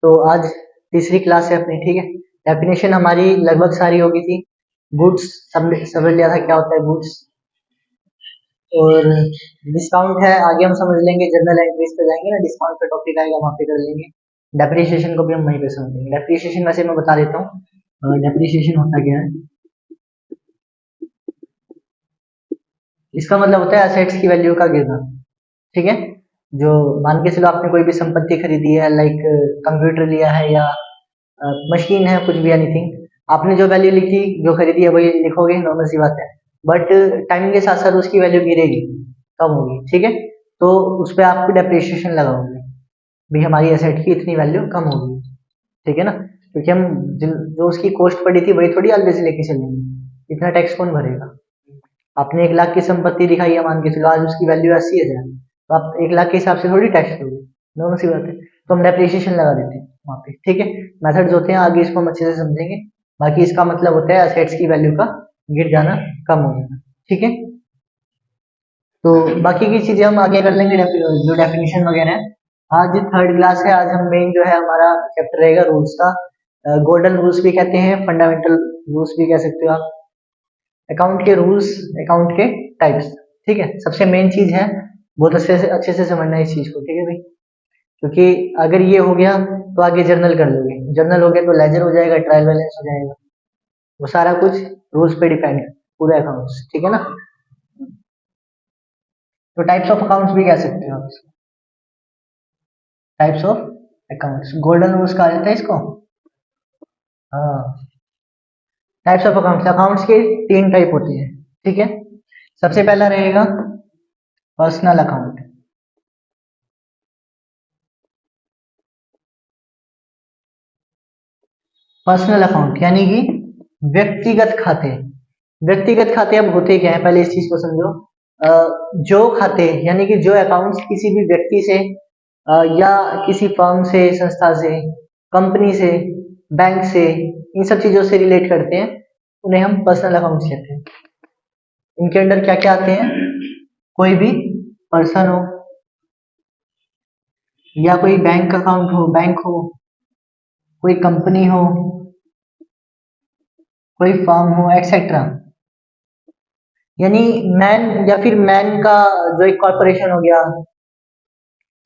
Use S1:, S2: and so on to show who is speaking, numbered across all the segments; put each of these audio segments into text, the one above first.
S1: तो आज तीसरी क्लास है अपनी, ठीक है। डेफिनेशन हमारी लगभग सारी हो गई थी। गुड्स समझ लिया था क्या होता है गुड्स, और डिस्काउंट है आगे हम समझ लेंगे, जर्नल एंट्रीज पे जाएंगे ना, डिस्काउंट का टॉपिक आएगा वहाँ पे कर लेंगे। डेप्रिसिएशन को भी हम वहीं पे समझेंगे। डेप्रिसिएशन वैसे मैं बता देता हूँ, डेप्रिसिएशन होता क्या है। इसका मतलब होता है एसेट्स की वैल्यू का गिरना, ठीक है। जो मान के चलो आपने कोई भी संपत्ति खरीदी है, लाइक कंप्यूटर लिया है या मशीन है, कुछ भी एनीथिंग, आपने जो वैल्यू लिखी जो खरीदी है वही लिखोगे, नॉर्मल सी बात है। बट टाइम के साथ साथ उसकी वैल्यू गिरेगी, कम होगी, ठीक है। तो उस पर आप डेप्रिसिएशन लगाओगे, भी हमारी एसेट की इतनी वैल्यू कम होगी, ठीक है ना। क्योंकि हम जो उसकी कॉस्ट पड़ी थी वही थोड़ी अलग से लेके चलेंगे, इतना टैक्स कौन भरेगा। आपने 1 लाख की संपत्ति दिखाई है, मान के चलो आज उसकी वैल्यू 80,000, तो आप 1 लाख के हिसाब से थोड़ी टैक्स दोगे, दोनों सी बात है। तो हम डेप्रिसिएशन लगा देते हैं वहाँ पे, ठीक है। मेथड्स होते हैं आगे, इसको हम अच्छे से समझेंगे। बाकी इसका मतलब होता है एसेट्स की वैल्यू का गिर जाना, कम हो जाना, ठीक है। तो बाकी की चीजें हम आगे कर लेंगे, जो डेफिनेशन वगैरह है। आज थर्ड क्लास है, आज हम मेन जो है हमारा चैप्टर रहेगा रूल्स का। गोल्डन रूल्स भी कहते हैं, फंडामेंटल रूल्स भी कह सकते हो आप। अकाउंट के रूल्स, अकाउंट के टाइप्स, ठीक है। सबसे मेन चीज है, बहुत अच्छे से समझना है इस चीज को, ठीक है भाई। क्योंकि अगर ये हो गया तो आगे जर्नल कर लोगे, जर्नल हो गया तो लेजर हो जाएगा, ट्रायल बैलेंस हो जाएगा, वो सारा कुछ रूल्स पे डिपेंड है, पूरे अकाउंट्स, ठीक है ना। तो टाइप्स ऑफ अकाउंट्स भी कह सकते हो आप, types of accounts, golden rules कहा जाता है इसको। हाँ, टाइप्स ऑफ अकाउंट्स, अकाउंट्स के 3 टाइप होते हैं, ठीक है। सबसे पहला रहेगा पर्सनल अकाउंट। पर्सनल अकाउंट यानी कि व्यक्तिगत खाते। व्यक्तिगत खाते अब होते क्या है, पहले इस चीज को समझो। जो खाते यानी कि जो अकाउंट्स किसी भी व्यक्ति से या किसी फर्म से, संस्था से, कंपनी से, बैंक से, इन सब चीजों से रिलेट करते हैं, उन्हें हम पर्सनल अकाउंट्स कहते हैं। इनके अंडर क्या क्या आते हैं, कोई भी पर्सन हो, या कोई बैंक अकाउंट हो, बैंक हो, कोई कंपनी हो, कोई फर्म हो, एक्सेट्रा। यानी मैन, या फिर मैन का जो एक कॉर्पोरेशन हो गया,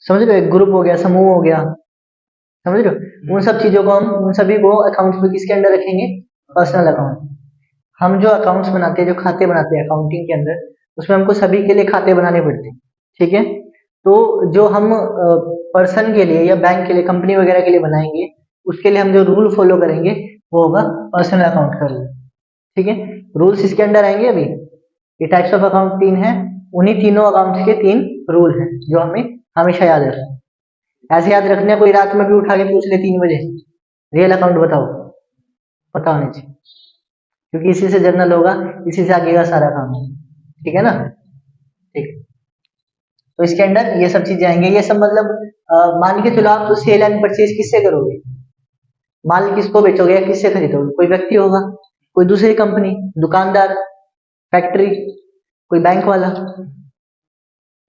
S1: समझ रहे हो, एक ग्रुप हो गया, समूह हो गया, समझ रहे हो, उन सब चीजों को हम, उन सभी को अकाउंट्स में किसके अंडर रखेंगे, पर्सनल अकाउंट। हम जो अकाउंट्स बनाते हैं, जो खाते बनाते हैं अकाउंटिंग के अंदर, उसमें हमको सभी के लिए खाते बनाने पड़ते हैं, ठीक है। तो जो हम पर्सन के लिए या बैंक के लिए, कंपनी वगैरह के लिए बनाएंगे, उसके लिए हम जो रूल फॉलो करेंगे वो होगा पर्सनल अकाउंट का रूल, ठीक है। रूल्स इसके अंडर आएंगे अभी। ये टाइप्स ऑफ अकाउंट 3 है, उन्हीं तीनों अकाउंट्स के 3 रूल हैं जो हमें हमेशा याद रखना है। ऐसे याद रखना है, कोई रात में भी उठा के पूछ ले 3 बजे, रियल अकाउंट बताओ, पता होनी चाहिए, क्योंकि इसी से जर्नल होगा, इसी से आगे का सारा काम है, ठीक है ना। ठीक, तो इसके अंदर ये सब चीजें आएंगे, ये सब मतलब मान के चलो आप सेल एंड परचेज किससे करोगे, माल किसको बेचोगे या किससे खरीदोगे, कोई व्यक्ति होगा, कोई दूसरी कंपनी, दुकानदार, फैक्ट्री, कोई बैंक वाला,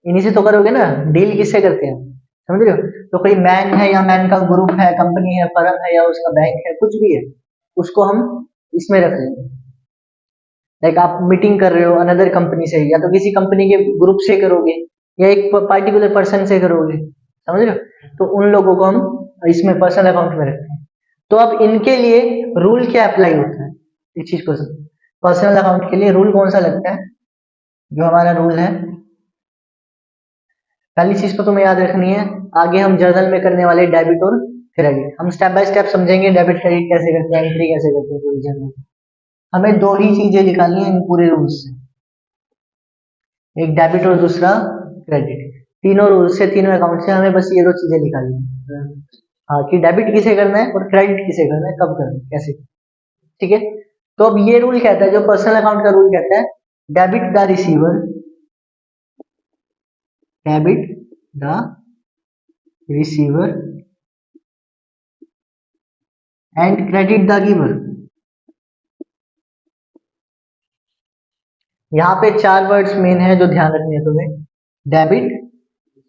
S1: इन्हीं से तो करोगे ना। डील किससे करते हैं, समझ रहे हो। तो कोई मैन है या मैन का ग्रुप है, कंपनी है, फर्म है, या उसका बैंक है, कुछ भी है, उसको हम इसमें रख लेंगे। लाइक आप मीटिंग कर रहे हो अनदर कंपनी से, या तो किसी कंपनी के ग्रुप से करोगे, या एक पार्टिकुलर पर्सन से करोगे, समझ रहे हो। तो उन लोगों को हम इसमें पर्सनल अकाउंट में रखते हैं। तो अब इनके लिए रूल क्या अप्लाई होता है, इस चीज को समझो। पर्सनल अकाउंट के लिए रूल कौन सा लगता है, जो हमारा रूल है, पहली चीज तो तुम्हें याद रखनी है, आगे हम जर्नल में करने वाले डेबिट और क्रेडिट, हम स्टेप बाय स्टेप समझेंगे डेबिट क्रेडिट कैसे करते हैं, एंट्री कैसे करते हैं पूरी जर्नल। हमें 2 ही चीजें निकालनी है इन पूरे रूल्स से, एक डेबिट और दूसरा क्रेडिट। तीनों रूल से, तीनों अकाउंट से हमें बस ये 2 चीजें निकालनी है। हाँ, कि डेबिट किसे करना है और क्रेडिट किसे करना है, कब करना है, कैसे, ठीक है। तो अब ये रूल कहता है, जो पर्सनल अकाउंट का रूल कहता है, debit the receiver, debit the receiver and credit the giver. यहाँ पे 4 वर्ड्स मेन है जो ध्यान रखने हैं तुम्हें, debit,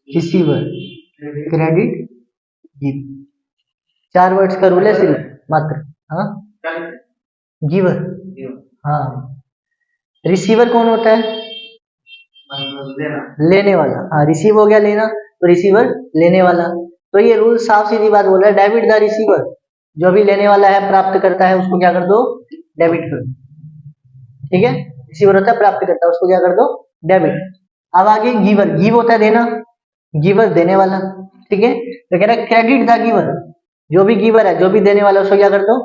S1: receiver, credit, give. 4 words का रूल है सिर्फ, मात्र। हाँ, गिवर। हाँ, रिसीवर कौन होता है? लेने वाला। हाँ, रिसीव हो गया लेना, तो रिसीवर लेने वाला। तो ये रूल साफ सीधी बात बोल रहा है, डेबिट द रिसीवर। जो भी लेने वाला है, प्राप्त करता है, उसको क्या कर दो? डेबिट कर दो। ठीक है, रिसीवर होता है प्राप्त करता है, उसको क्या कर दो? डेबिट। अब आगे गिवर, गिव होता है देना, गिवर देने वाला। ठीक है, तो कह रहा है क्रेडिट द गिवर, जो भी गिवर है, जो भी देने वाला, उसको क्या कर दो?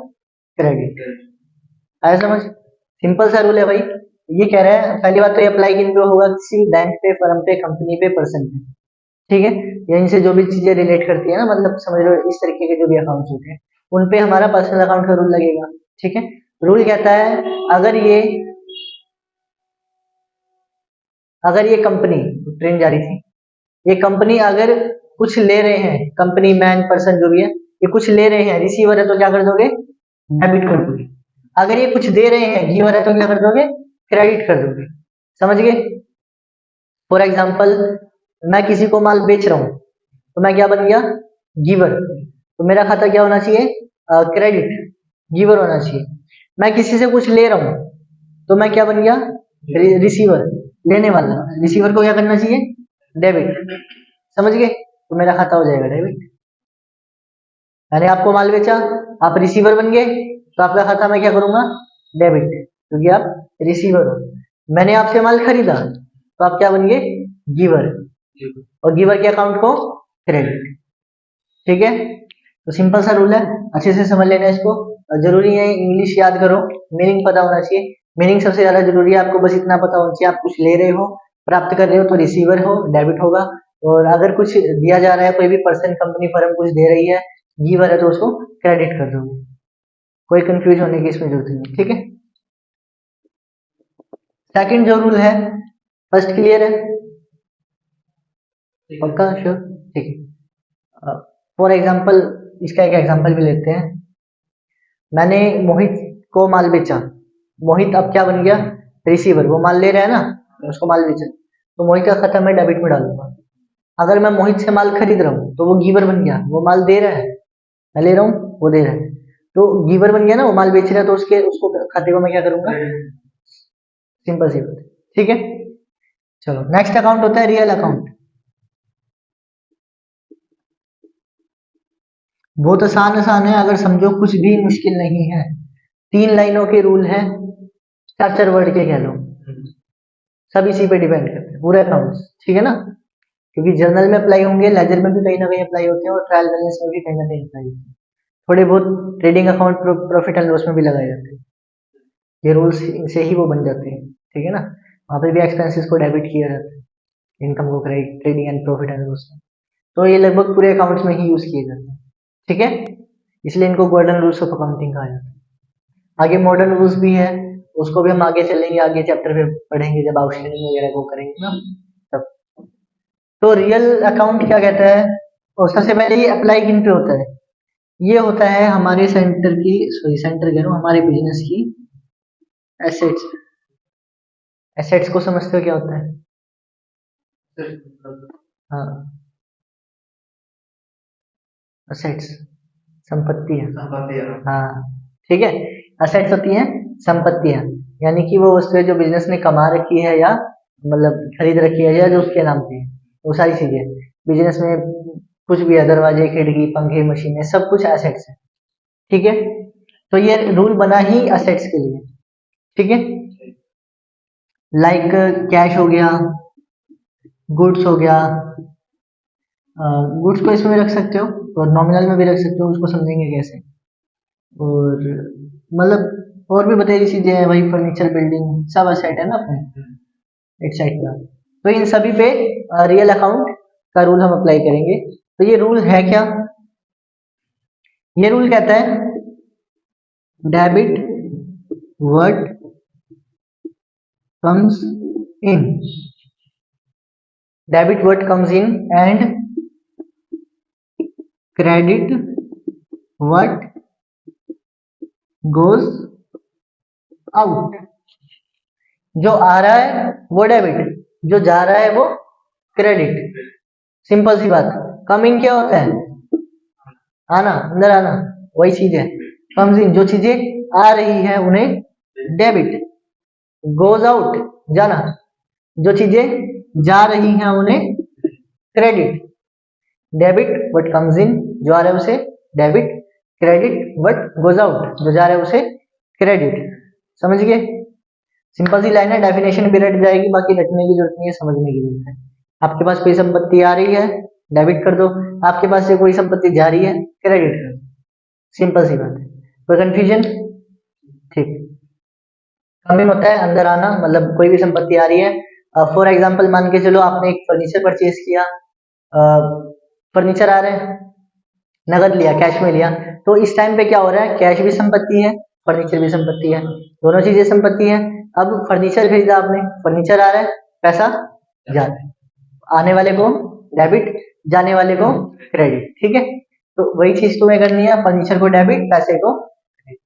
S1: क्रेडिट। आया समझ? सिंपल सा रूल है भाई। ये कह रहा है, पहली बात तो ये अप्लाई किन पे होगा? किसी बैंक पे, फर्म पे, कंपनी पे, पर्सन पे। ठीक है, या इनसे जो भी चीजें रिलेट करती है ना, मतलब समझ लो इस तरीके के जो भी अकाउंट्स होते हैं, उन पे हमारा पर्सनल अकाउंट का रूल लगेगा। ठीक है, रूल कहता है अगर ये कंपनी, ट्रेन जा रही थी, ये कंपनी अगर कुछ ले रहे हैं, कंपनी, मैन, पर्सन, जो भी है, ये कुछ ले रहे हैं, रिसीवर है तो क्या कर दोगे? डेबिट कर दोगे। अगर ये कुछ दे रहे हैं, गिवर है तो क्या कर दोगे? क्रेडिट कर दोगे। समझ गए? फॉर एग्जाम्पल, मैं किसी को माल बेच रहा हूं, तो मैं क्या बन गया? गिवर। तो मेरा खाता क्या होना चाहिए? क्रेडिट, गिवर होना चाहिए। मैं किसी से कुछ ले रहा हूं, तो मैं क्या बन गया? रिसीवर, लेने वाला। रिसीवर को क्या करना चाहिए? डेबिट। समझ गए? तो मेरा खाता हो जाएगा डेबिट। मैंने आपको माल बेचा, आप रिसीवर बन गए, तो आपका खाता मैं क्या करूंगा? डेबिट, क्योंकि आप रिसीवर हो। मैंने आपसे माल खरीदा, तो आप क्या बन गए? गिवर, और गिवर के अकाउंट को क्रेडिट। ठीक है, तो सिंपल सा रूल है, अच्छे से समझ लेना इसको। जरूरी है इंग्लिश याद करो, मीनिंग पता होना चाहिए। मीनिंग सबसे ज्यादा जरूरी है, आपको बस इतना पता होना चाहिए, आप कुछ ले रहे हो, प्राप्त कर रहे हो, तो रिसीवर हो, डेबिट होगा। और अगर कुछ दिया जा रहा है, कोई भी पर्सन, कंपनी, फर्म कुछ दे रही है, गिवर है, तो उसको क्रेडिट कर दोगे। कोई कंफ्यूज होने की इसमें जरूरत नहीं। ठीक है, सेकंड जो रूल है, फर्स्ट क्लियर है? पक्का? श्योर? ठीक है, फॉर एग्जाम्पल, इसका एक एग्जाम्पल भी लेते हैं। मैंने मोहित को माल बेचा, मोहित अब क्या बन गया? रिसीवर। वो माल ले रहा है ना, मैं उसको माल बेचा, तो मोहित का खाता मैं डेबिट में डालूंगा। अगर मैं मोहित से माल खरीद रहा हूँ, तो वो गीवर बन गया, वो माल दे रहा है, मैं ले रहा हूँ, वो दे रहा है, तो गीवर बन गया ना, वो माल बेच रहा है, तो उसके उसको खाते को मैं क्या करूंगा? सिंपल सी बात। ठीक है, चलो नेक्स्ट अकाउंट होता है रियल अकाउंट। बहुत आसान आसान है, अगर समझो, कुछ भी मुश्किल नहीं है। 3 लाइनों के रूल है, 4 वर्ड के कह लो, सब इसी पे डिपेंड करते हैं, पूरे अकाउंट्स। ठीक है ना, क्योंकि जर्नल में अप्लाई होंगे, लेजर में भी कहीं ना कहीं अप्लाई होते हैं, और ट्रायल बैलेंस में भी कहीं ना कहीं अप्लाई होते हैं। थोड़े बहुत trading account, profit and loss में भी लगाए जाते हैं। ये रूल्स से ही वो बन जाते हैं। ठीक है ना, वहाँ पे भी एक्सपेंसेस को डेबिट किया जाता है, इनकम को credit, trading and profit and loss में। तो ये लगभग पूरे अकाउंट्स में ही यूज किए जाते हैं। ठीक है, इसलिए इनको गोल्डन रूल्स ऑफ अकाउंटिंग कहा जाता है। आगे मॉडर्न रूल्स भी है, उसको भी हम आगे चलेंगे, आगे चैप्टर में पढ़ेंगे, जब आउटस्टैंडिंग वगैरह को करेंगे ना तब। तो रियल अकाउंट क्या कहता है? और सबसे पहले ये अप्लाई किन पे होता है? ये होता है हमारे सेंटर की, सॉरी सेंटर कह रहा हूँ, हमारे बिजनेस की एसेट्स। एसेट्स को समझते हो क्या होता है? हाँ, असेट्स संपत्ति है। हाँ, ठीक है, असेट्स होती हैं संपत्तियां, यानी कि वो वस्तुएं जो बिजनेस ने कमा रखी है, या मतलब खरीद रखी है, या जो उसके नाम पे है, वो सारी चीजें बिजनेस में, कुछ भी है, दरवाजे, खिड़की, पंखे, मशीनें, सब कुछ एसेट्स है। ठीक है, तो ये रूल बना ही असेट्स के लिए। ठीक है, लाइक कैश हो गया, गुड्स हो गया, गुड्स को इसमें भी रख सकते हो, और नॉमिनल में भी रख सकते हो, उसको समझेंगे कैसे। और मतलब और भी बतेरी चीजें हैं, वही फर्नीचर, बिल्डिंग, सब असेट है ना अपने, एक्सेट्रा। तो इन सभी पे रियल अकाउंट का रूल हम अप्लाई करेंगे। तो ये रूल है क्या? ये रूल कहता है debit what comes in, debit what comes in, and credit what goes out. जो आ रहा है वो डेबिट, जो जा रहा है वो क्रेडिट। सिंपल सी बात। कम इन क्या होता है? आना, अंदर आना, वही चीज है। कम्स इन, जो चीजें आ रही है उन्हें डेबिट। गोज आउट, जाना, जो चीजें जा रही हैं उन्हें credit. Debit what comes in, जो आ रहा है उसे debit. Credit what goes out, जो जा रहा है उसे क्रेडिट। समझ गए? सिंपल सी लाइन है, डेफिनेशन भी रट जाएगी, बाकी रटने की जरूरत नहीं है, समझने की जरूरत है। आपके पास कोई संपत्ति आ रही है, डेबिट कर दो। आपके पास से कोई संपत्ति जा रही है, क्रेडिट कर दो। सिंपल सी बात है। कोई कंफ्यूजन? ठीक। कम इन होता है अंदर आना, मतलब कोई भी संपत्ति आ रही है। फॉर एग्जाम्पल मान के चलो आपने एक फर्नीचर परचेज किया, फर्नीचर आ रहा है, नगद लिया, कैश में लिया, तो इस टाइम पे क्या हो रहा है, कैश भी संपत्ति है, फर्नीचर भी संपत्ति है, दोनों चीजें संपत्ति है। अब फर्नीचर खरीदा आपने, फर्नीचर आ रहा है, पैसा जा रहा है, आने वाले को डेबिट, जाने वाले को क्रेडिट। ठीक है, तो वही चीज तुम्हें करनी है, फर्नीचर को डेबिट, पैसे को क्रेडिट।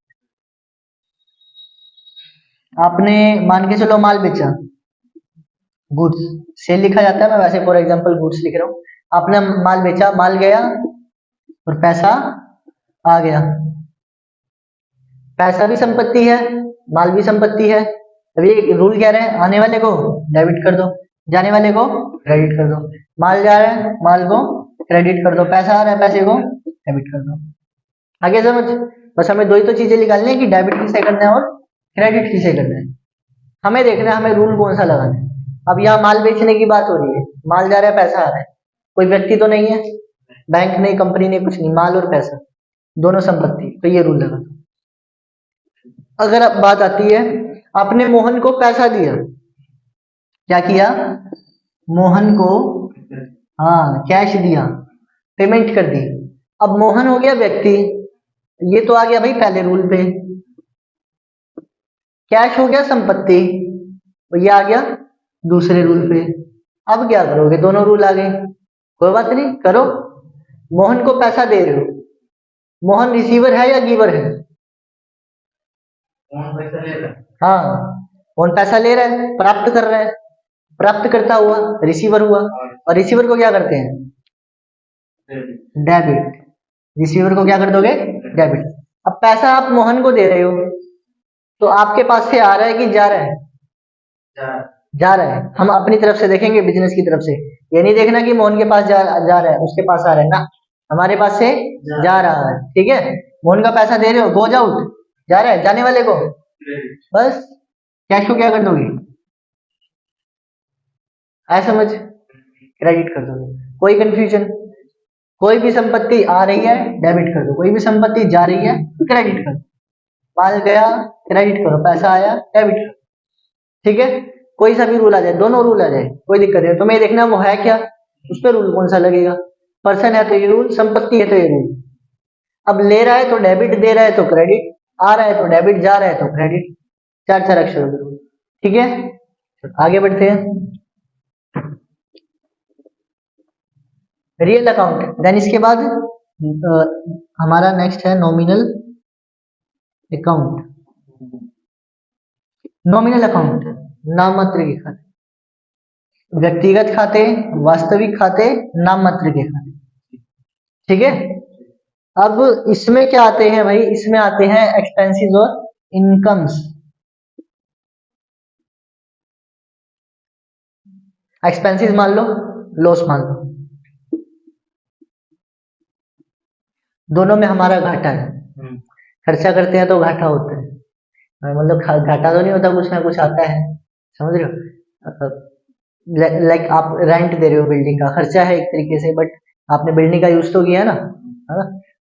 S1: आपने मान के चलो माल बेचा, गुड्स, सेल लिखा जाता है, मैं वैसे फॉर एग्जांपल गुड्स लिख रहा हूँ। आपने माल बेचा, माल गया और पैसा आ गया। पैसा भी संपत्ति है, माल भी संपत्ति है। अभी रूल कह रहे हैं आने वाले को डेबिट कर दो, जाने वाले को क्रेडिट कर दो। माल जा रहा है, माल को क्रेडिट कर दो, पैसा आ रहा है, पैसे को डेबिट कर दो। आगे समझ? बस हमें दो ही तो चीजें निकालनी है कि डेबिट किसे करना है और क्रेडिट किसे करना है। हमें देखना है हमें रूल कौन सा लगाना है। अब यहाँ माल बेचने की बात हो रही है, माल जा रहा है, पैसा आ रहा है, कोई व्यक्ति तो नहीं है, बैंक नहीं, कंपनी नहीं, कुछ नहीं, माल और पैसा दोनों संपत्ति, तो ये रूल लगा। अगर अब बात आती है, आपने मोहन को पैसा दिया, क्या किया, मोहन को, हाँ, कैश दिया, पेमेंट कर दी। अब मोहन हो गया व्यक्ति, ये तो आ गया भाई पहले रूल पे। कैश हो गया संपत्ति, तो ये आ गया दूसरे रूल पे। अब क्या करोगे, दोनों रूल आ गए, कोई बात नहीं, करो। मोहन को पैसा दे रहे हो, मोहन रिसीवर है या गिवर है? हाँ, मोहन पैसा ले रहा है, प्राप्त कर रहा है, प्राप्त करता हुआ रिसीवर हुआ। और रिसीवर को क्या करते हैं, डेबिट। रिसीवर को क्या कर दोगे, डेबिट। अब पैसा आप मोहन को दे रहे हो, तो आपके पास से आ रहा है कि जा रहा है, जा रहा है। हम अपनी तरफ से देखेंगे, बिजनेस की तरफ से, ये नहीं देखना कि मोहन के पास जा रहा है, उसके पास आ रहा है ना, हमारे पास से जा रहा है। ठीक है, मोहन का पैसा दे रहे हो, गोज आउट, जा रहा है, जाने वाले को बस कैश को क्या कर दोगे, ऐसा समझ, क्रेडिट कर दोगे। कोई कंफ्यूजन? कोई भी संपत्ति आ रही है, डेबिट कर दो, कोई भी संपत्ति जा रही है, क्रेडिट कर दो। माल गया, क्रेडिट करो, पैसा आया, डेबिट करो। ठीक है, कोई सा भी रूल आ जाए, दोनों रूल आ जाए, कोई दिक्कत नहीं। तुम्हें देखना वो है क्या, उस पर रूल कौन सा लगेगा। पर्सन है तो ये रूल, संपत्ति है तो ये रूल। अब ले रहा है तो डेबिट, दे रहा है तो क्रेडिट, आ रहा है तो डेबिट, जा रहा है तो क्रेडिट, चार चार अक्षरों के रूल। ठीक है, आगे बढ़ते हैं। रियल अकाउंट, देन इसके बाद हमारा नेक्स्ट है नॉमिनल अकाउंट। नॉमिनल अकाउंट, नाम मात्र के खाते, व्यक्तिगत खाते, वास्तविक खाते, नाम मात्र के खाते। ठीक है, अब इसमें क्या आते हैं भाई, इसमें आते हैं एक्सपेंसेस और इनकम्स। एक्सपेंसेस मान लो, लॉस मान लो, दोनों में हमारा घाटा है। खर्चा करते हैं तो घाटा होता है, मतलब घाटा तो नहीं होता, कुछ ना कुछ आता है, समझ रहे हो। लाइक आप रेंट दे रहे हो, बिल्डिंग का खर्चा है एक तरीके से, बट आपने बिल्डिंग का यूज तो किया है ना,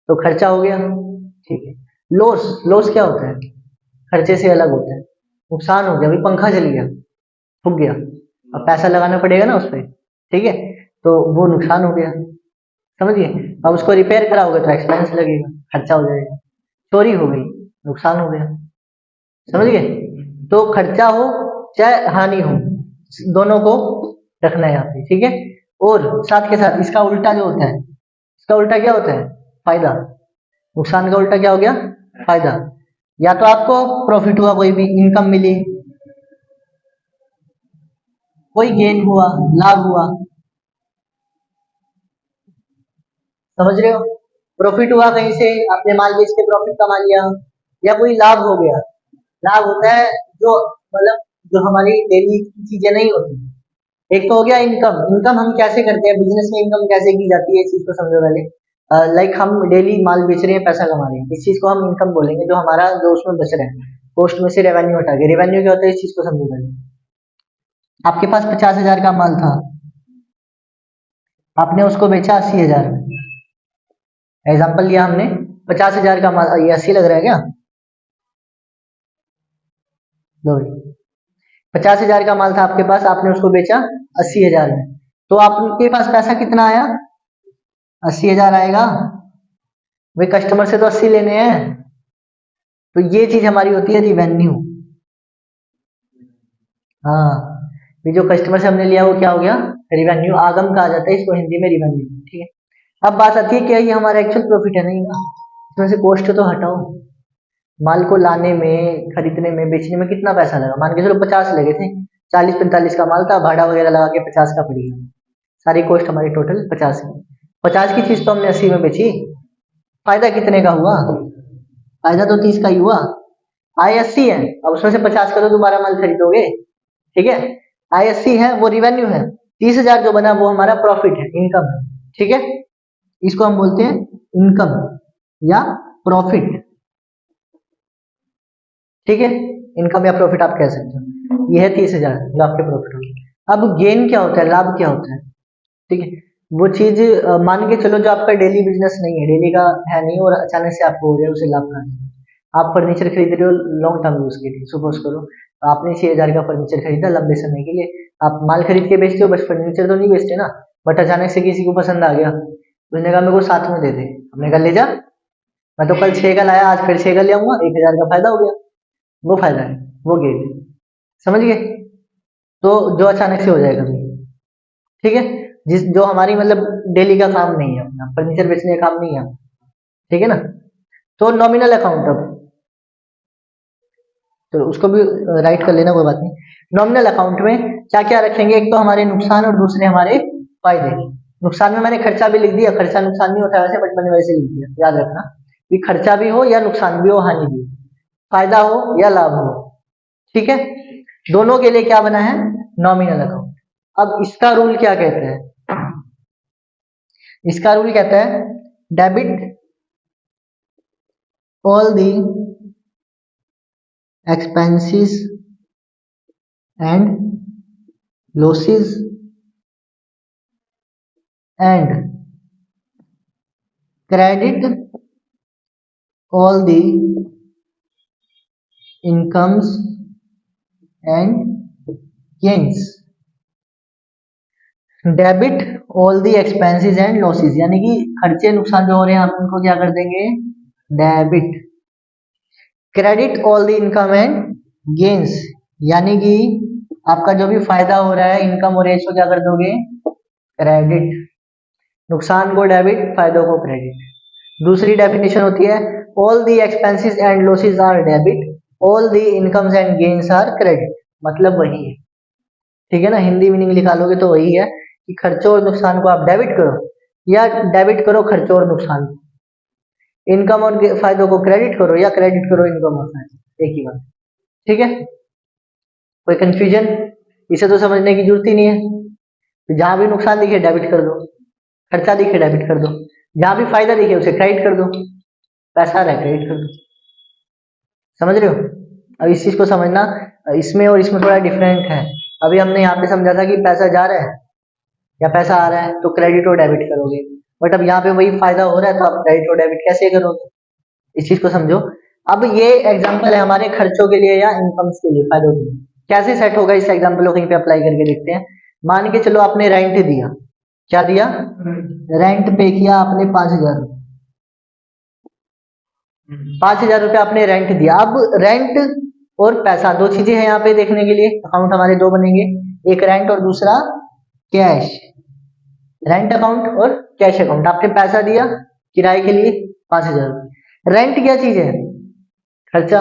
S1: तो खर्चा हो गया। ठीक है, लॉस, लॉस क्या होता है, खर्चे से अलग होता है, नुकसान हो गया, भाई पंखा जल गया, फूक गया, अब पैसा लगाना पड़ेगा ना उस पर। ठीक है, तो वो नुकसान हो गया, समझिए। अब उसको रिपेयर कराओगे तो एक्सपेंस लगेगा, खर्चा हो जाएगा। चोरी हो गई, नुकसान हो गया, समझ गए। तो खर्चा हो चाहे हानि हो, दोनों को रखना है यहाँ पे। ठीक है, और साथ के साथ इसका उल्टा जो होता है, इसका उल्टा क्या होता है, फायदा। नुकसान का उल्टा क्या हो गया, फायदा। या तो आपको प्रॉफिट हुआ, कोई भी इनकम मिली, कोई गेन हुआ, लाभ हुआ, समझ रहे हो। प्रॉफिट हुआ कहीं से, आपने माल बेच के प्रॉफिट कमा लिया, या कोई लाभ हो गया। लाभ होता है जो मतलब जो हमारी डेली की चीजें नहीं होती। एक तो हो गया इनकम। इनकम हम कैसे करते हैं, बिजनेस में इनकम कैसे की जाती है, इस चीज को समझो पहले। लाइक हम डेली माल बेच रहे हैं, पैसा कमा रहे हैं, इस चीज को हम इनकम बोलेंगे। जो हमारा जो उसमें बच रहा है, कॉस्ट में से रेवेन्यू हटा के, रेवेन्यू क्या होता है, इस चीज को समझो पहले। आपके पास 50,000 का माल था, आपने उसको बेचा 80,000 में। एग्जाम्पल लिया हमने, 50,000 का माल, ये 80 लग रहा है क्या? लो, 50,000 का माल था आपके पास, आपने उसको बेचा 80,000 में। तो आपके पास पैसा कितना आया? 80,000 आएगा। भाई कस्टमर से तो 80 लेने हैं, तो ये चीज हमारी होती है रिवेन्यू। हाँ, ये जो कस्टमर से हमने लिया वो क्या हो गया? रिवेन्यू। आगम कहा जाता है इसको हिंदी में, रिवेन्यू। ठीक है, अब बात आती है क्या ये हमारा एक्चुअल प्रॉफिट है? नहीं ना, इसमें से कॉस्ट तो हटाओ। माल को लाने में, खरीदने में, बेचने में कितना पैसा लगा? मान के चलो 50 लगे थे, 40-45 का माल था, भाड़ा वगैरह लगा के 50 का पड़ गया। सारी कॉस्ट हमारी टोटल 50 की। 50 की चीज तो हमने 80 में बेची, फायदा कितने का हुआ? फायदा तो 30 का ही हुआ। आय 80 है, अब उसमें से 50 का तो दोबारा माल खरीदोगे। ठीक है, आय 80 है, वो रिवेन्यू है। 30,000 जो बना वो हमारा प्रॉफिट है, इनकम है। ठीक है, इसको हम बोलते हैं इनकम या प्रॉफिट। ठीक है, इनकम या प्रॉफिट आप कह सकते हो। ये है 30,000 जो आपके प्रॉफिट होगी। अब गेन क्या होता है, लाभ क्या होता है? ठीक है, वो चीज मान के चलो जो आपका डेली बिजनेस नहीं है, डेली का है नहीं, और अचानक से आपको हो गया, उसे लाभ कहा जाता है। आप फर्नीचर खरीद रहे हो लॉन्ग टर्म यूज के लिए, सपोज करो आपने 6,000 का फर्नीचर खरीदा लंबे समय के लिए। आप माल खरीद के बेचते हो, बस फर्नीचर तो नहीं बेचते ना। बट अचानक से किसी को पसंद आ गया, उसने कहा मेरे को साथ में दे दे, हमने कहा ले जा। मैं तो कल 6 का लाया, आज फिर 6 का ले आऊंगा, 1,000 का फायदा हो गया। वो फायदा है, वो गेन है। समझ गए? तो जो अचानक से हो जाए कभी। ठीक है, जिस जो हमारी मतलब डेली का काम नहीं है, अपना फर्नीचर बेचने का काम नहीं है। ठीक है ना? तो नॉमिनल अकाउंट, अब तो उसको भी राइट कर लेना, कोई बात नहीं। नॉमिनल अकाउंट में क्या क्या रखेंगे? एक तो हमारे नुकसान और दूसरे हमारे फायदे। नुकसान में मैंने खर्चा भी लिख दिया, खर्चा नुकसान नहीं होता वैसे, बट मैंने वैसे लिख दिया, याद रखना कि खर्चा भी हो या नुकसान भी हो, हानि भी हो, फायदा हो या लाभ हो। ठीक है, दोनों के लिए क्या बना है? Nominal account. अब इसका रूल क्या कहता है? इसका रूल कहता है debit all the expenses and losses and credit all the incomes and gains. Debit all the expenses and losses, यानी कि खर्चे नुकसान जो हो रहे हैं हम उनको क्या कर देंगे? Debit. Credit all the income and gains, यानी कि आपका जो भी फायदा हो रहा है, इनकम हो रही है, इसको क्या कर दोगे? क्रेडिट। नुकसान को डेबिट, फायदों को क्रेडिट। दूसरी डेफिनेशन होती है all the expenses and losses are debit, all the incomes and gains are credit. मतलब वही है। ठीक है ना, हिंदी मीनिंग निकालोगे तो वही है कि खर्चों और नुकसान को आप डेबिट करो, या डेबिट करो खर्चों और नुकसान को। इनकम और फायदों को क्रेडिट करो, या क्रेडिट करो इनकम और फायदे, एक ही बात। ठीक है, कोई कंफ्यूजन? इसे तो समझने की जरूरत ही नहीं है। तो जहां भी नुकसान दिखे डेबिट कर दो, खर्चा दिखे डेबिट कर दो, जहां भी फायदा दिखे उसे क्रेडिट कर दो, पैसा आ रहा है क्रेडिट कर दो। समझ रहे हो? अब इस चीज को समझना, इसमें और इसमें थोड़ा डिफरेंट है। अभी हमने यहाँ पे समझा था कि पैसा जा रहा है या पैसा आ रहा है तो क्रेडिट और डेबिट करोगे, बट अब यहाँ पे वही फायदा हो रहा है तो आप क्रेडिट और डेबिट कैसे करोगे? इस चीज को समझो। अब ये एग्जांपल है हमारे खर्चों के लिए या इनकम्स के लिए, फायदों के लिए। कैसे सेट होगा इस एग्जांपल को कहीं पे अप्लाई करके देखते हैं। मान के चलो आपने रेंट दिया, क्या दिया? रेंट पे किया आपने 5,000। 5,000 रुपये आपने रेंट दिया। अब रेंट और पैसा, दो चीजें हैं यहाँ पे देखने के लिए, अकाउंट हमारे दो बनेंगे, एक रेंट और दूसरा कैश। रेंट अकाउंट और कैश अकाउंट। आपने पैसा दिया किराए के लिए 5,000। रेंट क्या चीज है? खर्चा।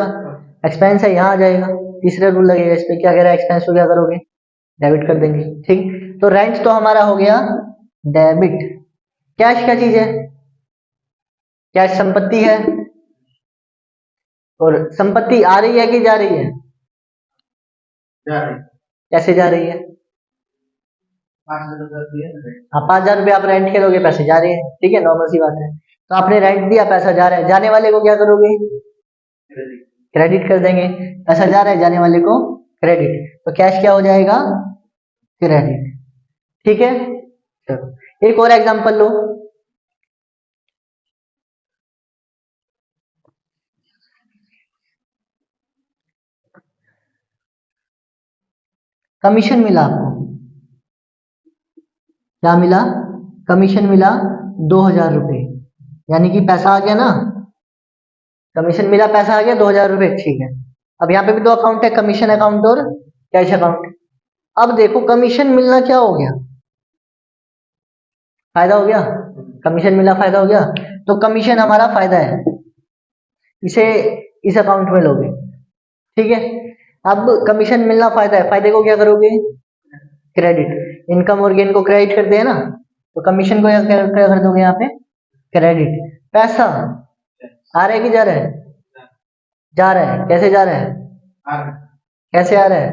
S1: एक्सपेंस है, यहाँ आ जाएगा, तीसरा रूल लगेगा इस पे, क्या कह रहा है? एक्सपेंस को क्या करोगे? डेबिट कर देंगे। ठीक, तो रेंट तो हमारा हो गया डेबिट। कैश क्या चीज है? कैश संपत्ति है, और संपत्ति आ रही है कि जा रही है? कैसे जा रही है? 5,000 रुपये आप रेंट के लोगे, पैसे जा रहे हैं, ठीक है, नॉर्मल सी बात है। तो आपने रेंट दिया, पैसा जा रहा है, जाने वाले को क्या करोगे? क्रेडिट कर देंगे। पैसा जा रहा है, जाने वाले को क्रेडिट, तो कैश क्या हो जाएगा? क्रेडिट। ठीक है, चलो एक और एग्जांपल लो। कमीशन मिला आपको, क्या मिला? कमीशन मिला 2,000 रुपये, यानी कि पैसा आ गया ना, कमीशन मिला, पैसा आ गया 2,000 रुपये, ठीक है। अब यहाँ पे भी दो अकाउंट है, कमीशन अकाउंट और कैश अकाउंट। अब देखो कमीशन मिलना क्या हो गया? फायदा हो गया, कमीशन मिला फायदा हो गया, तो कमीशन हमारा फायदा है, इसे इस अकाउंट में लोगे, ठीक है। अब कमीशन मिलना फायदा है, फायदे को क्या करोगे? क्रेडिट। इनकम और गेन को क्रेडिट करते हैं ना, तो कमीशन को क्या कर दोगे यहाँ पे? क्रेडिट। पैसा आ रहा है कि जा रहा है? जा रहा है, कैसे जा रहा है? कैसे आ रहा है?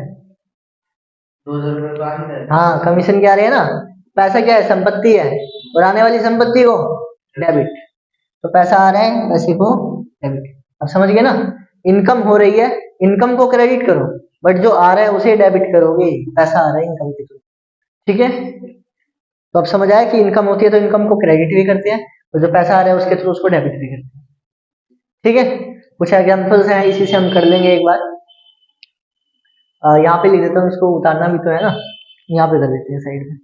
S1: 2,000 हाँ, कमीशन क्या आ रही है ना, पैसा क्या है? संपत्ति है, और आने वाली संपत्ति को डेबिट, तो पैसा आ रहा है, पैसे को डेबिट। अब समझ गए ना, इनकम हो रही है, इनकम को क्रेडिट करो, बट जो आ रहा है उसे डेबिट करोगे, पैसा आ रहा है इनकम के थ्रू, ठीक है। तो अब समझ आया कि इनकम होती है तो इनकम को क्रेडिट भी करते हैं, और जो पैसा आ रहा है उसके थ्रू उसको डेबिट भी करते हैं, ठीक है। कुछ एग्जाम्पल्स हैं, इसी से हम कर लेंगे एक बार। यहाँ पे लिख देता हूँ, इसको उतारना भी तो है ना, यहाँ पे कर देते हैं साइड में।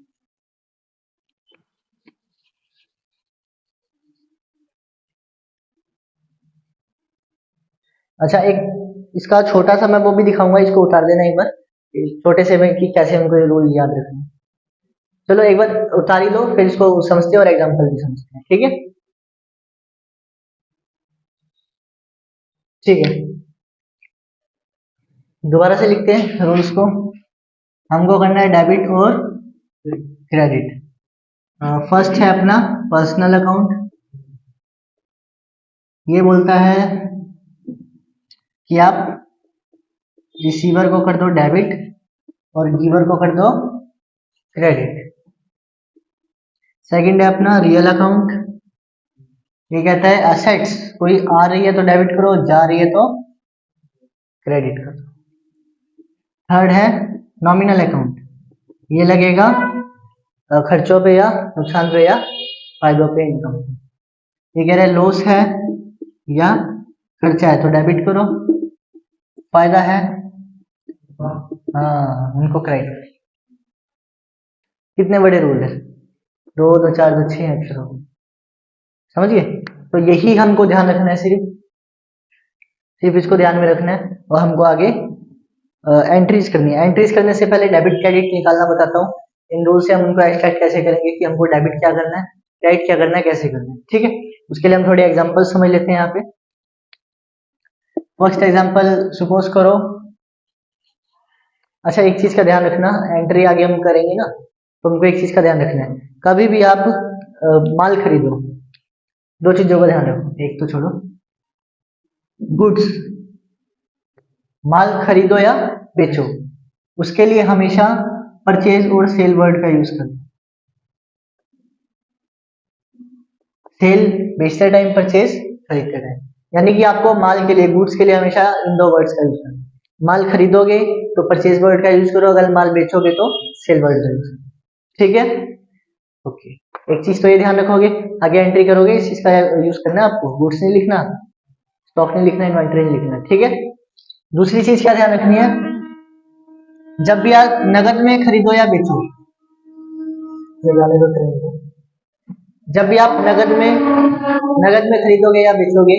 S1: अच्छा, एक इसका छोटा सा मैं वो भी दिखाऊंगा, इसको उतार देना एक बार, छोटे से में कि कैसे हमको ये रूल याद रखना है। चलो एक बार उतार ही लो, फिर इसको समझते हैं और एग्जाम्पल भी समझते हैं, ठीक है। ठीक है, दोबारा से लिखते हैं रूल्स को। हमको करना है डेबिट और क्रेडिट। फर्स्ट है अपना पर्सनल अकाउंट, ये बोलता है कि आप रिसीवर को कर दो डेबिट और गिवर को कर दो क्रेडिट। सेकंड है अपना रियल अकाउंट, ये कहता है असेट्स कोई आ रही है तो डेबिट करो, जा रही है तो क्रेडिट करो। थर्ड है नॉमिनल अकाउंट, ये लगेगा खर्चों पे या नुकसान पे या फायदों पे, इनकम। ये कह रहे लॉस है या खर्चा है तो डेबिट करो, फायदा है हाँ उनको क्रेडिट। कितने बड़े रूल है, 2 2 4 2 6 अक्षर हो, समझिए। तो यही हमको ध्यान रखना है, सिर्फ सिर्फ इसको ध्यान में रखना है, और हमको आगे एंट्रीज करनी है। एंट्रीज करने से पहले डेबिट क्रेडिट निकालना बताता हूँ। इन रूल से हम उनको एक्सट्रैक्ट कैसे करेंगे कि हमको डेबिट क्या करना है, क्रेडिट क्या करना है, कैसे करना है, ठीक है। उसके लिए हम थोड़े एग्जांपल समझ लेते हैं यहाँ पे। फर्स्ट एग्जांपल सपोज करो, अच्छा एक चीज का ध्यान रखना, एंट्री आगे हम करेंगे ना, तो हमको एक चीज का ध्यान रखना है, कभी भी आप माल खरीदो, दो चीजों का ध्यान रखो, एक तो छोड़ो, गुड्स माल खरीदो या बेचो, उसके लिए हमेशा परचेज और सेल वर्ड का यूज करो। सेल बेचते टाइम, परचेज खरीदते टाइम, यानी कि आपको माल के लिए, गुड्स के लिए हमेशा इन दो वर्ड्स का यूज करना। माल खरीदोगे तो परचेज वर्ड का यूज करो, अगर माल बेचोगे तो सेल वर्ड का यूज करो, ठीक है। ओके, एक चीज तो ये ध्यान रखोगे, आगे एंट्री करोगे इस चीज का यूज करना है आपको, गुड्स नहीं लिखना, स्टॉक नहीं लिखना, इन्वेंटरी नहीं लिखना, ठीक है। दूसरी चीज क्या ध्यान रखनी है, जब भी आप नगद में खरीदो या बेचो, जब भी आप नगद में खरीदोगे या बेचोगे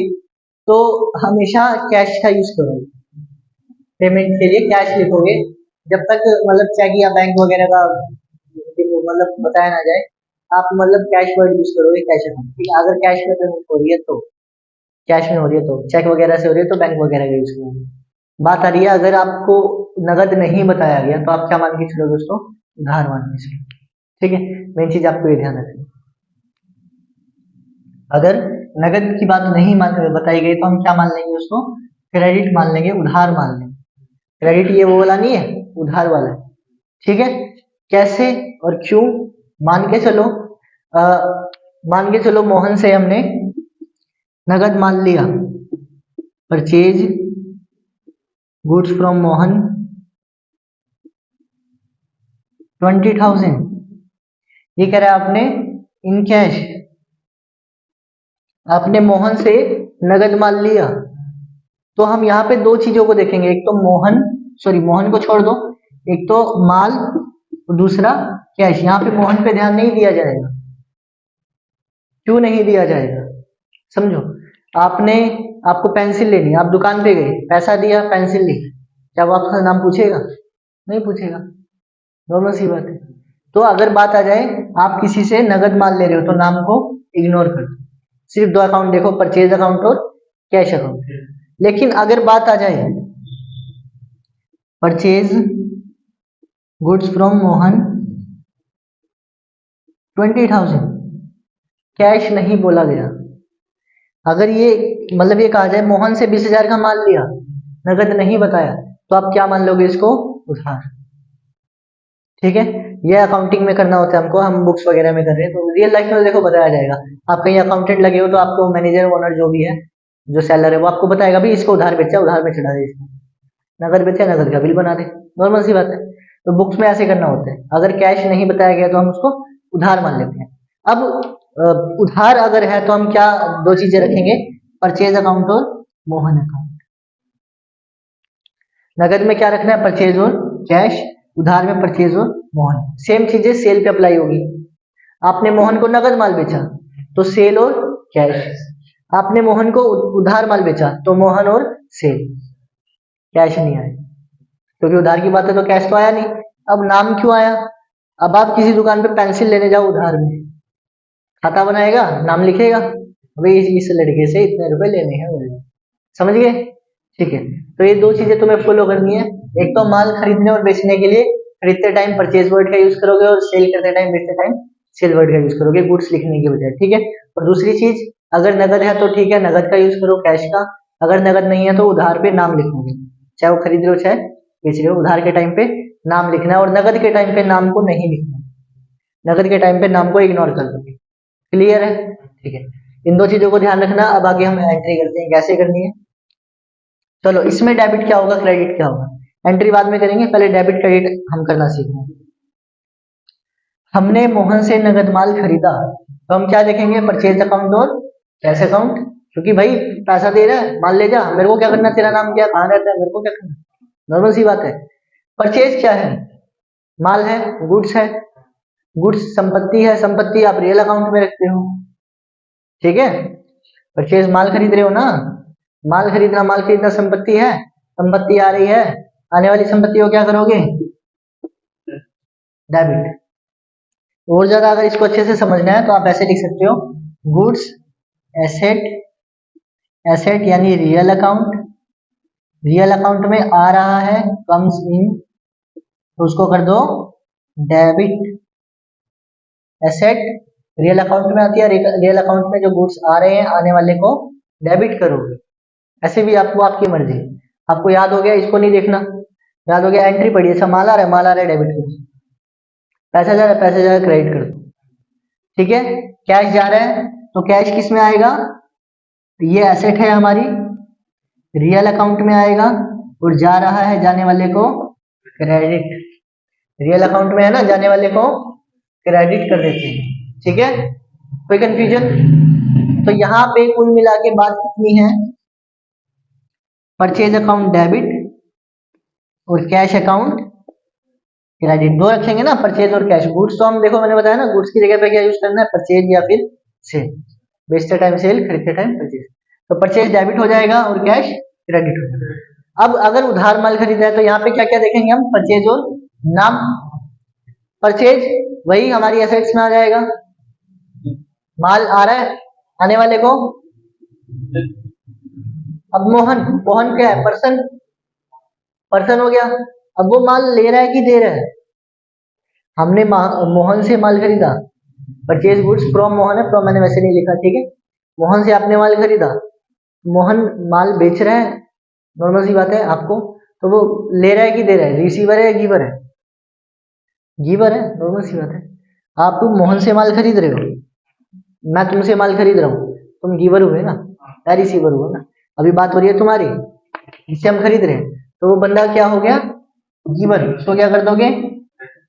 S1: तो हमेशा कैश का यूज करोगे, पेमेंट के लिए कैश लिखोगे, जब तक मतलब चेक या बैंक वगैरह का मतलब बताया ना जाए, आप मतलब कैश वर्ड यूज करोगे, कैश अकाउंट, ठीक है। अगर कैश में पेमेंट हो रही है तो, कैश में हो रही है तो, चेक वगैरह से हो रही है तो बैंक वगैरह का यूज करोगे। बात आ रही है अगर आपको नगद नहीं बताया गया तो आप क्या मान के चलोगे, उसको उधार मान के चलो, ठीक है। मेन चीज आपको ये ध्यान रखना। अगर नगद की बात नहीं बताई गई तो हम क्या मान लेंगे उसको, क्रेडिट मान लेंगे, उधार मान लेंगे। क्रेडिट ये वो वाला नहीं है, उधार वाला है, ठीक है। कैसे और क्यों, मान के चलो मोहन से हमने नगद मान लिया, परचेज गुड्स फ्रॉम मोहन 20,000, ये कह रहा है आपने इन कैश, आपने मोहन से नगद मान लिया। तो हम यहाँ पे दो चीजों को देखेंगे, एक तो मोहन को छोड़ दो, एक तो माल और दूसरा कैश। यहाँ पे मोहन पे ध्यान नहीं दिया जाएगा। क्यों नहीं दिया जाएगा, समझो। आपको पेंसिल लेनी, आप दुकान पे गए, पैसा दिया, पेंसिल ली, क्या वो आपका नाम पूछेगा? नहीं पूछेगा, नॉर्मल सी बात है। तो अगर बात आ जाए आप किसी से नगद माल ले रहे हो तो नाम को इग्नोर कर दो, सिर्फ दो अकाउंट देखो, परचेज अकाउंट और कैश अकाउंट। लेकिन अगर बात आ जाए purchase goods from Mohan 20,000, cash नहीं बोला गया। अगर ये मतलब ये कहा जाए मोहन से 20,000 का माल लिया, नगद नहीं बताया, तो आप क्या मान लोगे इसको, उधार। ठीक है, ये अकाउंटिंग में करना होता है हमको, हम बुक्स वगैरह में कर रहे हैं, तो रियल लाइफ में देखो बताया जाएगा। आप कहीं अकाउंटेंट लगे हो तो आपको मैनेजर ओनर जो भी है, जो सेलर है, वो आपको बताएगा भी इसको उधार बेचा, उधार में चढ़ा दे, इसको नगद बेचा, नगद का बिल बना दे, नॉर्मल सी बात है। तो बुक्स में ऐसे करना होता है। अगर कैश नहीं बताया गया तो हम उसको उधार मान लेते हैं। अब उधार अगर है तो हम क्या दो चीजें रखेंगे, परचेज अकाउंट और मोहन अकाउंट। नगद में क्या रखना है, परचेज और कैश, उधार में परचेज और मोहन। सेम चीजें सेल पे अप्लाई होगी। आपने मोहन को नगद माल बेचा तो सेल और कैश, आपने मोहन को उधार माल बेचा तो मोहन और सेल, कैश नहीं आया क्योंकि उधार की बात है तो कैश तो आया नहीं। अब नाम क्यों आया, अब आप किसी दुकान पे पेंसिल लेने जाओ उधार में, खाता बनाएगा, नाम लिखेगा, भाई इस लड़के से इतने रुपए लेने हैं मुझे, समझ गए? ठीक है, तो ये दो चीजें तुम्हें फॉलो करनी है। एक तो माल खरीदने और बेचने के लिए खरीदते टाइम परचेज वर्ड का यूज करोगे और सेल करते टाइम बेचते टाइम सेल वर्ड का यूज करोगे, गुड्स लिखने की बजाय, ठीक है। और दूसरी चीज, अगर नगद है तो ठीक है, नगद का यूज करो, कैश का। अगर नगद नहीं है तो उधार पे नाम लिखोगे, चाहे वो खरीद रहे हो चाहे बेच रहे हो, उधार के टाइम पे नाम लिखना है और नगद के टाइम पे नाम को नहीं लिखना, नगद के टाइम पे नाम को इग्नोर कर दोगे। क्लियर है? ठीक है, इन दो चीजों को ध्यान रखना। अब आगे हम एंट्री करते हैं, कैसे करनी है। चलो, इसमें डेबिट क्या होगा, क्रेडिट क्या होगा, एंट्री बाद में करेंगे, पहले डेबिट क्रेडिट हम करना सीखना है। हमने मोहन से नगद माल खरीदा तो हम क्या देखेंगे, परचेज अकाउंट और कैश अकाउंट, क्योंकि भाई पैसा दे रहा है, माल ले जा, मेरे को क्या करना, तेरा नाम क्या, कहाँ रहता है, मेरे को क्या करना, नॉर्मल सी बात है। परचेज क्या है, माल है, गुड्स है, गुड्स संपत्ति है, संपत्ति आप रियल अकाउंट में रखते हो, ठीक है। परचेज माल खरीद रहे हो ना, माल खरीदना संपत्ति है, संपत्ति आ रही है, आने वाली संपत्ति को क्या करोगे, डेबिट। और ज्यादा अगर इसको अच्छे से समझना है तो आप ऐसे लिख सकते हो, गुड्स एसेट, एसेट यानी रियल अकाउंट, रियल अकाउंट में आ रहा है, कम्स इन, तो उसको कर दो डेबिट। एसेट रियल अकाउंट में आती है, रियल अकाउंट में जो गुड्स आ रहे हैं, आने वाले को डेबिट करोगे। ऐसे भी आपको आपकी मर्जी, आपको याद हो गया, इसको नहीं देखना, याद हो गया, एंट्री पड़ी, अच्छा माल आ रहा है, माल आ रहा है, डेबिट करो, पैसा जा रहा है, पैसा जा रहा है, क्रेडिट कर दो, ठीक है। कैश जा रहा है तो कैश किस में आएगा, ये एसेट है हमारी, रियल अकाउंट में आएगा, और जा रहा है जाने वाले को क्रेडिट, रियल अकाउंट में है ना, जाने वाले को क्रेडिट कर देते हैं, ठीक है। कोई कंफ्यूजन? तो यहाँ पे कुल मिला के बात कितनी है, परचेज अकाउंट डेबिट और कैश अकाउंट क्रेडिट, दो रखेंगे ना, परचेज और कैश। गुड्स तो हम देखो मैंने बताया ना, गुड्स की जगह पे क्या यूज करना है, परचेज या फिर सेल, बेचते टाइम सेल, खरीदते टाइम परचेज। तो परचेज डेबिट हो जाएगा और कैश क्रेडिट हो जाएगा। अब अगर उधार माल खरीदा है तो यहाँ पे क्या क्या देखेंगे हम, परचेज और नाम। परचेज वही हमारी एसेट्स में आ जाएगा, माल आ रहा है, आने वाले को। अब मोहन, मोहन क्या है, पर्सन, पर्सन हो गया। अब वो माल ले रहा है कि दे रहा है, हमने मोहन से माल खरीदा, परचेज गुड्स फ्रॉम मोहन है, फ्रॉम मैंने वैसे नहीं लिखा, ठीक है। मोहन से आपने माल खरीदा, मोहन माल बेच रहा है, नॉर्मल सी बात है आपको, तो वो ले रहा है कि दे रहा है, रिसीवर है या गिवर है? गिवर है, नॉर्मल सी बात है। आप मोहन से माल खरीद रहे हो, मैं तुमसे माल खरीद रहा हूँ, तुम गिवर हुए ना, मैं रिसीवर हुआ ना। अभी बात हो रही है तुम्हारी, जिससे हम खरीद रहे हैं, तो वो बंदा क्या हो गया, गिवर। उसको क्या कर दोगे,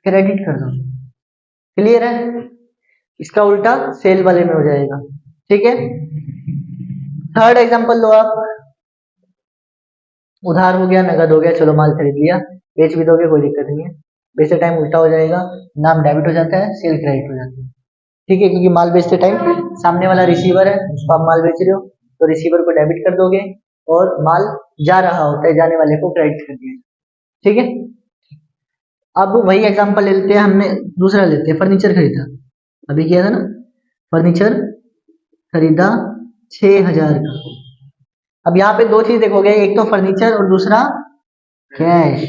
S1: क्रेडिट कर दो। क्लियर है? इसका उल्टा सेल वाले में हो जाएगा। ठीक है, थर्ड एग्जांपल लो आप। उधार हो गया, नगद हो गया, चलो माल खरीद लिया, बेच भी दोगे कोई दिक्कत नहीं है। बेचते टाइम उल्टा हो जाएगा, नाम डेबिट हो जाता है, सेल क्रेडिट हो जाती है। ठीक है, क्योंकि माल बेचते टाइम सामने वाला रिसीवर है, उसको आप माल बेच रहे हो, तो रिसीवर को डेबिट कर दोगे, और माल जा रहा होता है, जाने वाले को क्रेडिट कर दिया। ठीक है, अब वही एग्जांपल ले लेते हैं, हमने दूसरा लेते हैं, फर्नीचर खरीदा, अभी किया था ना, फर्नीचर खरीदा 6,000 का। अब यहाँ पे दो चीज देखोगे, एक तो फर्नीचर और दूसरा कैश।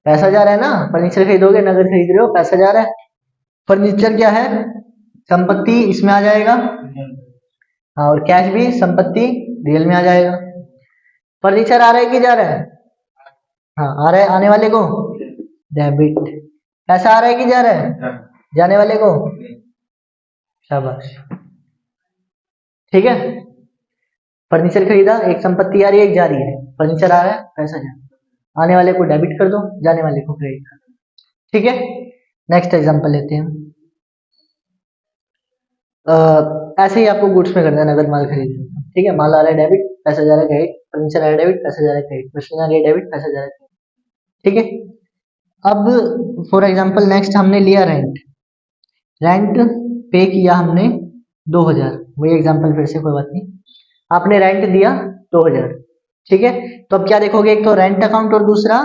S1: पैसा जा रहा है ना, फर्नीचर खरीदोगे, नगद खरीद रहे हो, पैसा जा रहा है। फर्नीचर क्या है, संपत्ति, इसमें आ जाएगा। हाँ, और कैश भी संपत्ति, रियल में आ जाएगा। फर्नीचर आ रहा है कि जा रहा है? हाँ, आ रहा है, आने वाले को डेबिट। पैसा आ रहा है कि जा रहा है? जाने वाले को, शाबाश। ठीक है, फर्नीचर खरीदा, एक संपत्ति आ रही है, एक जा रही है। फर्नीचर आ रहा है, पैसा जा रहा है, आने वाले को डेबिट कर दो, जाने वाले को क्रेडिट कर दो। ठीक है, नेक्स्ट एग्जांपल लेते हैं। ऐसे ही आपको गुड्स में करना है, नगद माल खरीद। ठीक है, माल आ रहा है डेबिट, पैसा जा रहा है क्रेडिट, फर्नीचर आ रहा है डेबिट, पैसा जा रहा है क्रेडिट, मशीन आ रही है डेबिट, पैसा जा रहा है क्रेडिट। ठीक है, अब फॉर एग्जांपल नेक्स्ट हमने लिया रेंट। रेंट पे किया हमने 2,000, वही एग्जांपल फिर से, कोई बात नहीं। आपने रेंट दिया 2,000। ठीक है, तो अब क्या देखोगे, एक तो रेंट अकाउंट और दूसरा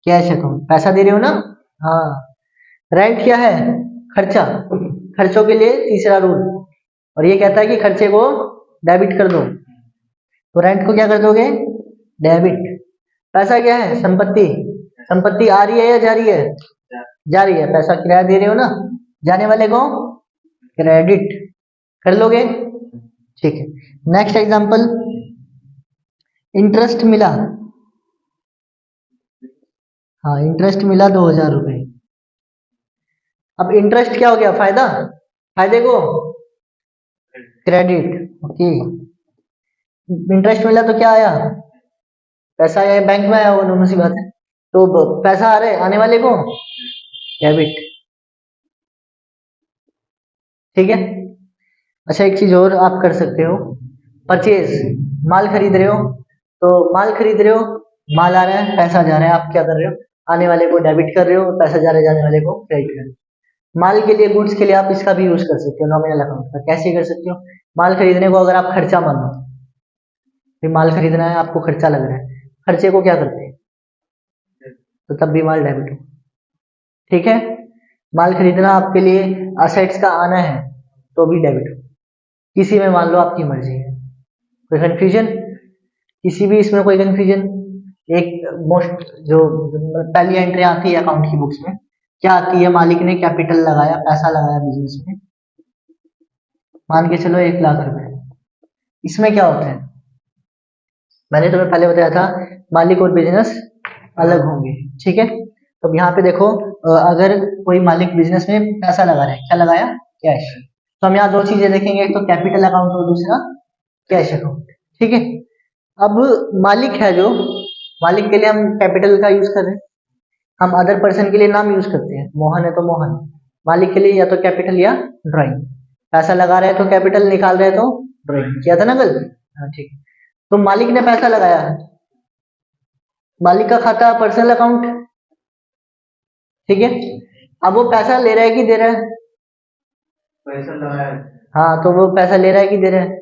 S1: कैश अकाउंट। पैसा दे रहे हो ना, हाँ। रेंट क्या है, खर्चा, खर्चों के लिए तीसरा रूल, और ये कहता है कि खर्चे को डेबिट कर दो, तो रेंट को क्या कर दोगे, डेबिट। पैसा क्या है, संपत्ति, संपत्ति आ रही है या जा रही है? जा रही है, पैसा किराया दे रहे हो ना, जाने वाले को क्रेडिट कर लोगे। ठीक है, नेक्स्ट एग्जांपल, इंटरेस्ट मिला। हाँ, इंटरेस्ट मिला 2,000 रुपए। अब इंटरेस्ट क्या हो गया, फायदा, फायदे को क्रेडिट। ओके, इंटरेस्ट मिला तो क्या आया, पैसा आया, बैंक में आया, वो दोनों सी बात है। तो पैसा आ रहा है, आने वाले को डेबिट। ठीक है, अच्छा एक चीज और आप कर सकते हो, परचेज, माल खरीद रहे हो, तो माल खरीद रहे हो, माल आ रहा है, पैसा जा रहा है, आप क्या कर रहे हो, आने वाले को डेबिट कर रहे हो, पैसा जा रहा है, जाने वाले को क्रेडिट कर रहे हो। माल के लिए, गुड्स के लिए आप इसका भी यूज कर सकते हो, नॉमिनल अकाउंट का। कैसे कर सकते हो, माल खरीदने को अगर आप खर्चा मानो, फिर माल खरीदना है, आपको खर्चा लग रहा है, खर्चे को क्या करते हैं, तो तब भी माल डेबिट हो। ठीक है, माल खरीदना आपके लिए असेट्स का आना है, तो भी डेबिट हो। किसी में मान लो आपकी मर्जी है, कोई कंफ्यूजन, किसी भी इसमें कोई कंफ्यूजन? एक मोस्ट जो पहली एंट्री आती है अकाउंट की बुक्स में, क्या आती है, मालिक ने कैपिटल लगाया, पैसा लगाया बिजनेस में, मान के चलो 1,00,000 रुपए। इसमें क्या होता है, मैंने तुम्हें पहले बताया था, मालिक और बिजनेस अलग होंगे। ठीक है, तो यहाँ पे देखो, अगर कोई मालिक बिजनेस में पैसा लगा रहा है, क्या लगाया, कैश, तो हम यहाँ दो चीजें देखेंगे, एक तो कैपिटल अकाउंट और दूसरा कैश अकाउंट। ठीक है, अब मालिक है जो, मालिक के लिए हम कैपिटल का यूज कर रहे हैं, हम अदर पर्सन के लिए नाम यूज करते हैं, मोहन है तो मोहन। मालिक के लिए या तो कैपिटल या ड्राइंग। पैसा लगा रहे हैं तो कैपिटल, निकाल रहे हैं तो ड्राइंग। किया था ना कल? हाँ, ठीक है, तो मालिक ने पैसा लगाया, मालिक का खाता पर्सनल अकाउंट। ठीक है, अब वो पैसा ले रहा है कि दे रहा है, पैसा लगाया, हाँ, तो वो पैसा ले रहा है कि दे रहा है,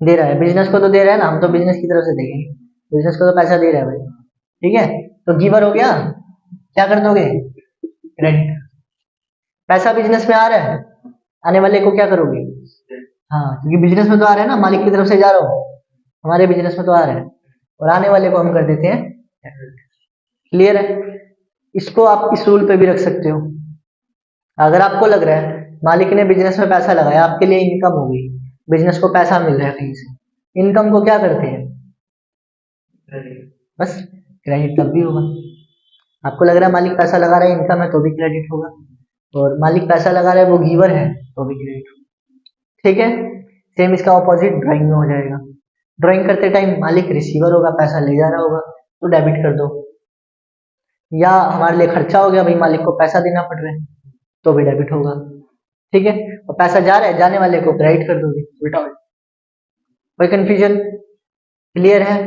S1: दे रहा है। बिजनेस को तो दे रहा है ना, हम तो बिजनेस की तरफ से देखेंगे, बिजनेस को तो पैसा दे रहा है भाई। ठीक है, तो गिवर हो गया, क्या कर दोगे, क्रेडिट। पैसा बिजनेस में आ रहा है, आने वाले को क्या करोगे, हाँ, क्योंकि बिजनेस में तो आ रहा है ना, मालिक की तरफ से जा रहा हो, हमारे बिजनेस में तो आ रहा है, और आने वाले को हम कर देते हैं। क्लियर है? इसको आप इस रूल पे भी रख सकते हो। अगर आपको लग रहा है मालिक ने बिजनेस में पैसा लगाया, आपके लिए इनकम हो गई, बिजनेस को पैसा मिल रहा है कहीं से, इनकम को क्या करते हैं, बस क्रेडिट तब भी होगा। आपको लग रहा है मालिक पैसा लगा रहा है, इनकम है, तो भी क्रेडिट होगा, और मालिक पैसा लगा रहा है, वो गिवर है, तो भी क्रेडिट होगा। ठीक है, सेम इसका ऑपोजिट ड्राइंग में हो जाएगा। ड्राइंग करते टाइम मालिक रिसीवर होगा, पैसा ले जा रहा होगा, तो डेबिट कर दो। या हमारे लिए खर्चा हो गया भाई, मालिक को पैसा देना पड़ रहा है, तो भी डेबिट होगा। ठीक है, और पैसा जा रहा है, जाने वाले को क्रेडिट कर दोगे, उल्टा हो। कोई कंफ्यूजन, क्लियर है?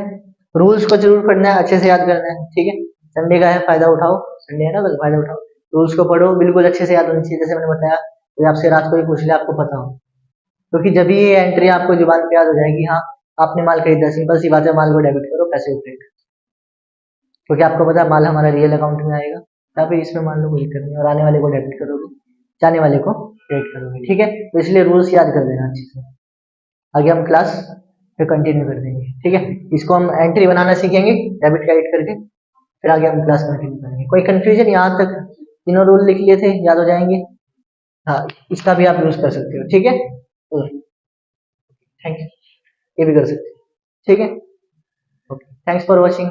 S1: रूल्स को जरूर पढ़ना है, अच्छे से याद करना है। ठीक है, संडे का है, फायदा उठाओ, संडे है ना, कल फायदा उठाओ, रूल्स को पढ़ो, बिल्कुल अच्छे से याद होनी चाहिए, जैसे मैंने बताया। कोई आपसे रात को ही पूछ ले, आपको पता हो, क्योंकि जब भी ये एंट्री आपको जुबान पे याद हो जाएगी, हाँ आपने माल खरीदा, सिंपल सी बात है, माल को डेबिट करो, पैसे को क्रेडिट, क्योंकि आपको पता है माल हमारा रियल अकाउंट में आएगा, या फिर इसमें मान लो कोई दिक्कत नहीं, और आने वाले को डेबिट करोगे, जाने वाले को क्रेडिट करोगे। ठीक है, तो इसलिए रूल्स याद कर देना अच्छे से, आगे हम क्लास फिर कंटिन्यू कर देंगे। ठीक है, इसको हम एंट्री बनाना सीखेंगे डेबिट क्रेडिट करके, फिर आगे हम क्लास कंटिन्यू करेंगे। कोई कंफ्यूजन, यहाँ तक तीनों रूल लिख लिए थे, याद हो जाएंगे। हाँ, इसका भी आप यूज कर सकते हो। ठीक है, थैंक यू, ये भी कर सकते हो। ठीक है, ओके, थैंक्स फॉर वॉचिंग।